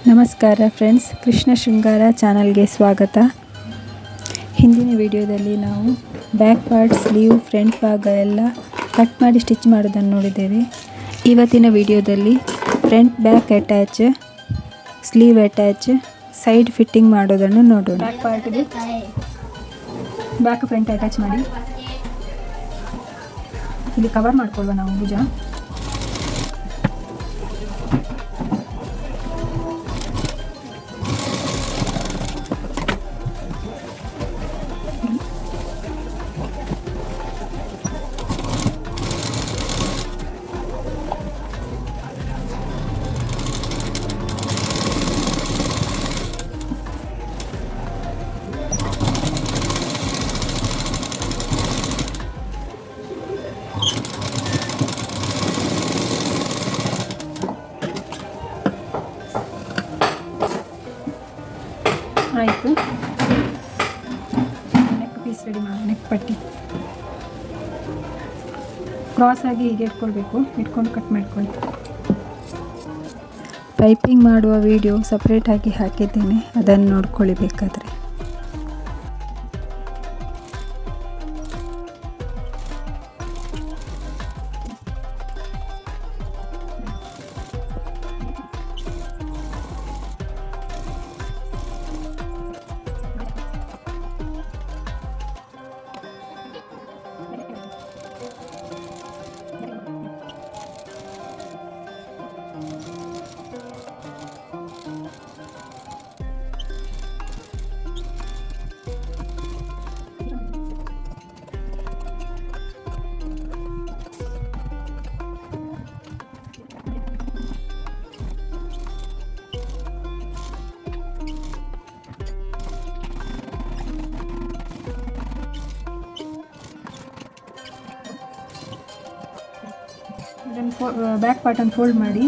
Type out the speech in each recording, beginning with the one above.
ನಮಸ್ಕಾರ ಫ್ರೆಂಡ್ಸ್, ಕೃಷ್ಣ ಶೃಂಗಾರ ಚಾನಲ್ಗೆ ಸ್ವಾಗತ. ಹಿಂದಿನ ವಿಡಿಯೋದಲ್ಲಿ ನಾವು ಬ್ಯಾಕ್ ಪಾರ್ಟ್, ಸ್ಲೀವ್, ಫ್ರಂಟ್ ಭಾಗ ಎಲ್ಲ ಕಟ್ ಮಾಡಿ ಸ್ಟಿಚ್ ಮಾಡೋದನ್ನು ನೋಡಿದ್ದೇವೆ. ಇವತ್ತಿನ ವಿಡಿಯೋದಲ್ಲಿ front back attach, sleeve attach, side fitting ಮಾಡೋದನ್ನು ನೋಡೋಣ. ಬ್ಯಾಕ್ ಪಾರ್ಟ್ಗೆ ಬ್ಯಾಕ್ ಫ್ರಂಟ್ ಅಟ್ಯಾಚ್ ಮಾಡಿ ಇಲ್ಲಿ ಕವರ್ ಮಾಡ್ಕೊಳ್ಳುವ ನಾವು ಭುಜ. ಆಯಿತು, ನೆಕ್ ಪೀಸ್ ರೆಡಿ ಮಾಡಿ. ನೆಕ್ ಪಟ್ಟಿ ಕ್ರಾಸ್ ಆಗಿ ಹೀಗೆ ಇಟ್ಕೊಳ್ಬೇಕು, ಇಟ್ಕೊಂಡು ಕಟ್ ಮಾಡ್ಕೊಳ್ಳಿ. ಪೈಪಿಂಗ್ ಮಾಡುವ ವಿಡಿಯೋ ಸಪ್ರೇಟಾಗಿ ಹಾಕಿದ್ದೇನೆ, ಅದನ್ನು ನೋಡ್ಕೊಳ್ಳಿ ಬೇಕಾದರೆ. ಬ್ಯಾಕ್ ಪಾರ್ಟನ್ನು ಫೋಲ್ಡ್ ಮಾಡಿ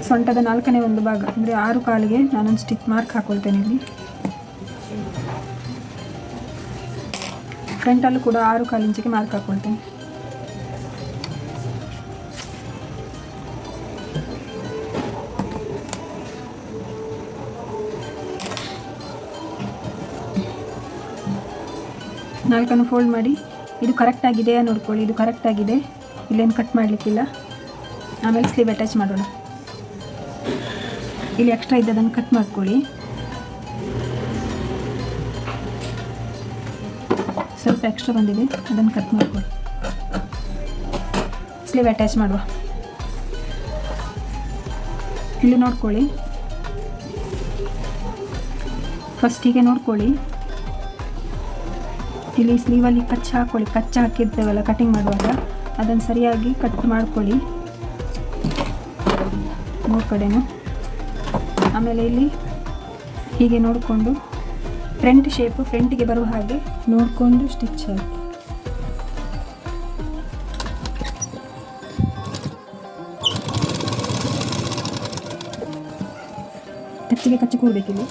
ಸೊಂಟದ 4ನೇ ಒಂದು ಭಾಗ ಅಂದರೆ 6 ಕಾಲಿಗೆ ನಾನೊಂದು ಸ್ಟಿಚ್ ಮಾರ್ಕ್ ಹಾಕೊಳ್ತೇನೆ. ಇಲ್ಲಿ ಫ್ರಂಟಲ್ಲೂ ಕೂಡ 6 ಕಾಲು ಇಂಚಿಗೆ ಮಾರ್ಕ್ ಹಾಕೊಳ್ತೇನೆ. ನಾಲ್ಕನ್ನು ಫೋಲ್ಡ್ ಮಾಡಿ ಇದು ಕರೆಕ್ಟ್ ಆಗಿದೆಯಾ ನೋಡ್ಕೊಳ್ಳಿ. ಇದು ಕರೆಕ್ಟ್ ಆಗಿದೆ, ಇಲ್ಲೇನು ಕಟ್ ಮಾಡಲಿಕ್ಕಿಲ್ಲ. ಆಮೇಲೆ ಸ್ಲೀವ್ ಅಟ್ಯಾಚ್ ಮಾಡೋಣ. ಇಲ್ಲಿ ಎಕ್ಸ್ಟ್ರಾ ಇದ್ದದನ್ನು ಕಟ್ ಮಾಡ್ಕೊಳ್ಳಿ. ಸ್ವಲ್ಪ ಎಕ್ಸ್ಟ್ರಾ ಬಂದಿದೆ, ಅದನ್ನು ಕಟ್ ಮಾಡ್ಕೊಳ್ಳಿ. ಸ್ಲೀವ್ ಅಟ್ಯಾಚ್ ಮಾಡುವ. ಇಲ್ಲಿ ನೋಡ್ಕೊಳ್ಳಿ, ಫಸ್ಟ್ ಹೀಗೆ ನೋಡ್ಕೊಳ್ಳಿ. ಇಲ್ಲಿ ಸ್ಲೀವಲ್ಲಿ ಕಚ್ಚ ಹಾಕ್ಕೊಳ್ಳಿ. ಕಚ್ಚ ಹಾಕಿರ್ತೇವಲ್ಲ ಕಟಿಂಗ್ ಮಾಡುವಾಗ, ಅದನ್ನು ಸರಿಯಾಗಿ ಕಟ್ ಮಾಡ್ಕೊಳ್ಳಿ 3 ಕಡೆನೂ. ಆಮೇಲೆ ಇಲ್ಲಿ ಹೀಗೆ ನೋಡಿಕೊಂಡು ಫ್ರಂಟ್ ಶೇಪು ಫ್ರಂಟಿಗೆ ಬರುವ ಹಾಗೆ ನೋಡಿಕೊಂಡು ಸ್ಟಿಚ್ ಹಾಕಿ. ಕಚ್ಚಿಗೆ ಕಚ್ಚಿ ಕೂಡಬೇಕಿಲ್ಲಿ.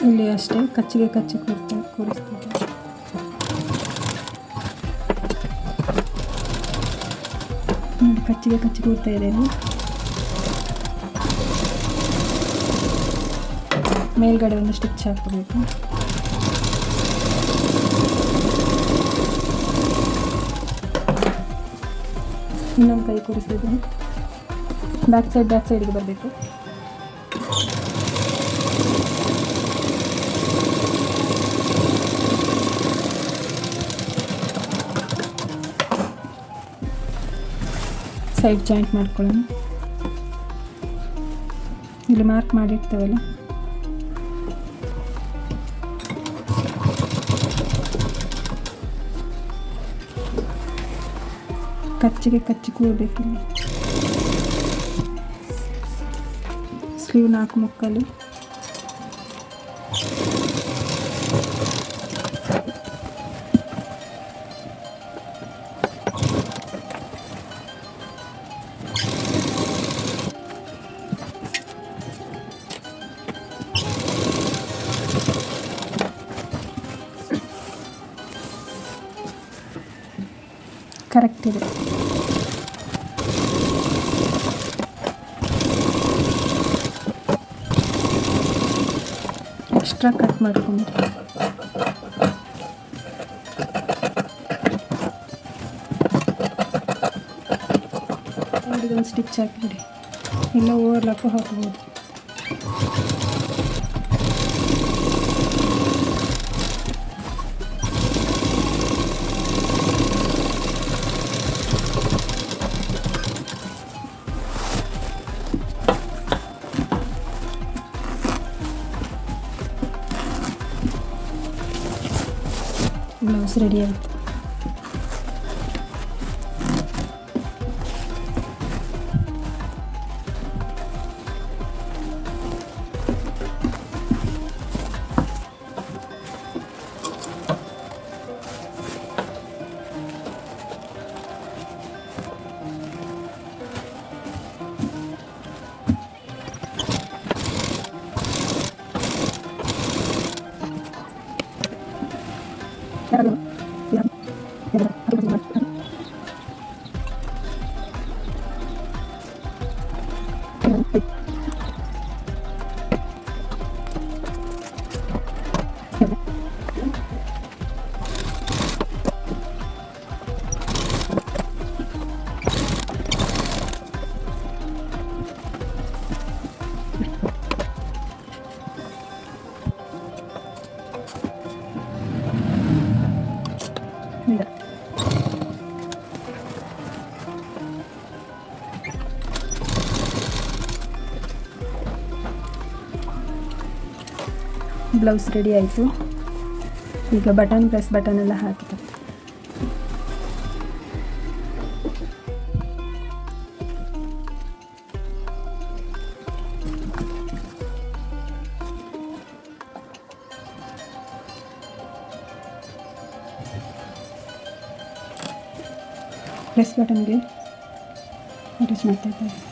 ಇಲ್ಲಿ ಅಷ್ಟೇ ಕಚ್ಚಿಗೆ ಕಚ್ಚಿ ಕೂರಿಸ್ತೀವಿ. ನೋಡಿ, ಕಚ್ಚಿಗೆ ಕಚ್ಚಿ ಕೂರ್ತಾ ಇದೆ. ಮೇಲ್ಗಡೆ ಒಂದು ಸ್ಟಿಚ್ ಹಾಕಬೇಕು. ಇನ್ನೊಂದು ಕೈ ಕೂರಿಸಿದ್ದೀನಿ. ಬ್ಯಾಕ್ ಸೈಡ್ಗೆ ಬರಬೇಕು. ಸೈಡ್ ಜಾಯಿಂಟ್ ಮಾಡ್ಕೊಳ್ಳೋಣ. ಇಲ್ಲಿ ಮಾರ್ಕ್ ಮಾಡಿರ್ತೇವಲ್ಲ, ಕಚ್ಚಿಗೆ ಕಚ್ಚಿ ಕೂಡಬೇಕಿಲ್ಲ. ಸ್ಲೀವ್ 4 ಮುಕ್ಕಲು. ಕರೆಕ್ಟ್ ಇದೆ. ಎಕ್ಸ್ಟ್ರಾ ಕಟ್ ಮಾಡ್ಕೊಂಡು ಒಂದು ಸ್ಟಿಚ್ ಹಾಕಿಬಿಡಿ, ಇಲ್ಲ ಓವರ್ಲಾಕು ಹಾಕ್ಬೋದು. ಬ್ಲೌಸ್ ರೆಡಿ ಆಯಿತು. ಬ್ಲೌಸ್ ರೆಡಿ ಆಯಿತು. ಈಗ ಬಟನ್ ಪ್ಲಸ್ ಬಟನ್ ಎಲ್ಲ ಹಾಕಿದೆ. ಪ್ಲಸ್ ಬಟನ್ಗೆ ಅಟ್ಯಾಚ್ ಮಾಡ್ತಾ ಇದ್ದಾರೆ.